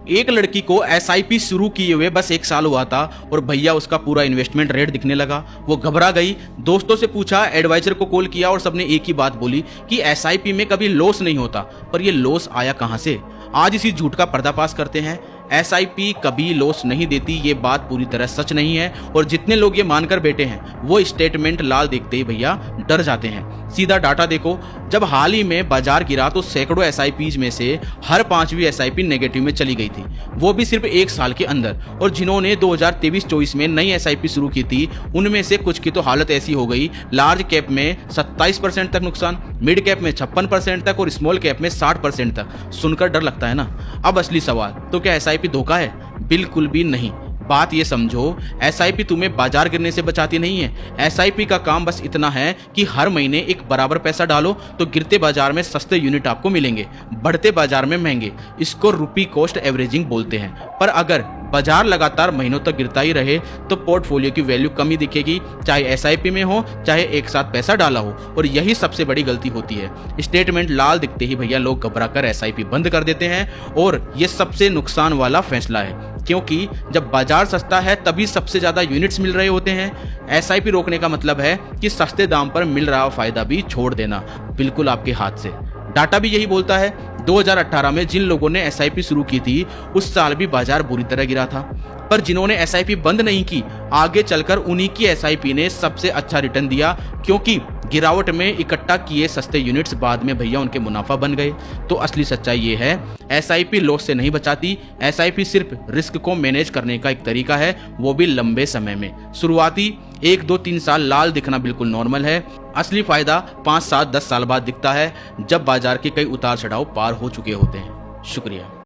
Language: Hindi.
एक लड़की को एसआईपी शुरू किए हुए बस 1 साल हुआ था और भैया उसका पूरा इन्वेस्टमेंट रेट दिखने लगा। वो घबरा गई, दोस्तों से पूछा, एडवाइजर को कॉल किया और सबने एक ही बात बोली कि एसआईपी में कभी लॉस नहीं होता। पर ये लॉस आया कहां से? आज इसी झूठ का पर्दाफाश करते हैं। एसआईपी कभी लॉस नहीं देती, ये बात पूरी तरह सच नहीं है और जितने लोग ये मानकर बैठे हैं वो स्टेटमेंट लाल देखते ही भैया डर जाते हैं। सीधा डाटा देखो, जब हाल ही में बाजार गिरा तो सैकड़ों एसआईपीज में से हर 5वीं एसआईपी नेगेटिव में चली गई थी, वो भी सिर्फ 1 साल के अंदर। और जिन्होंने 2023-24 में नई एसआईपी शुरू की थी उनमें से कुछ की तो हालत ऐसी हो गई, लार्ज कैप में 27% तक नुकसान, मिड कैप में 56% तक और स्मॉल कैप में 60% तक। सुनकर डर लगता है ना। अब असली सवाल, तो क्या एसआईपी धोखा है? बिल्कुल भी नहीं। बात ये समझो, एसआईपी तुम्हें बाजार गिरने से बचाती नहीं है। एसआईपी का काम बस इतना है कि हर महीने एक बराबर पैसा डालो तो गिरते बाजार में सस्ते यूनिट आपको मिलेंगे, बढ़ते बाजार में महंगे। इसको रुपी कॉस्ट एवरेजिंग बोलते हैं। पर अगर बाजार लगातार महीनों तक गिरता ही रहे तो पोर्टफोलियो की वैल्यू कमी दिखेगी, चाहे एसआईपी में हो चाहे एक साथ पैसा डाला हो। और यही सबसे बड़ी गलती होती है। स्टेटमेंट लाल दिखते ही भैया लोग घबराकर एसआईपी बंद कर देते हैं और ये सबसे नुकसान वाला फैसला है, क्योंकि जब बाजार सस्ता है तभी सबसे ज्यादा यूनिट्स मिल रहे होते हैं। एसआईपी रोकने का मतलब है कि सस्ते दाम पर मिल रहा फायदा भी छोड़ देना, बिल्कुल आपके हाथ से। डाटा भी यही बोलता है। 2018 में जिन लोगों ने एसआईपी शुरू की थी उस साल भी बाजार बुरी तरह गिरा था, पर जिन्होंने एसआईपी बंद नहीं की आगे चलकर उन्हीं की एसआईपी ने सबसे अच्छा रिटर्न दिया, क्योंकि गिरावट में इकट्ठा किए सस्ते यूनिट्स बाद में भैया उनके मुनाफा बन गए। तो असली सच्चाई ये है, एसआईपी लॉस से नहीं बचाती। एसआईपी सिर्फ रिस्क को मैनेज करने का एक तरीका है, वो भी लंबे समय में। शुरुआती 1, 2, 3 साल लाल दिखना बिल्कुल नॉर्मल है। असली फायदा 5, 7, 10 साल बाद दिखता है, जब बाजार के कई उतार चढ़ाव पार हो चुके होते हैं। शुक्रिया।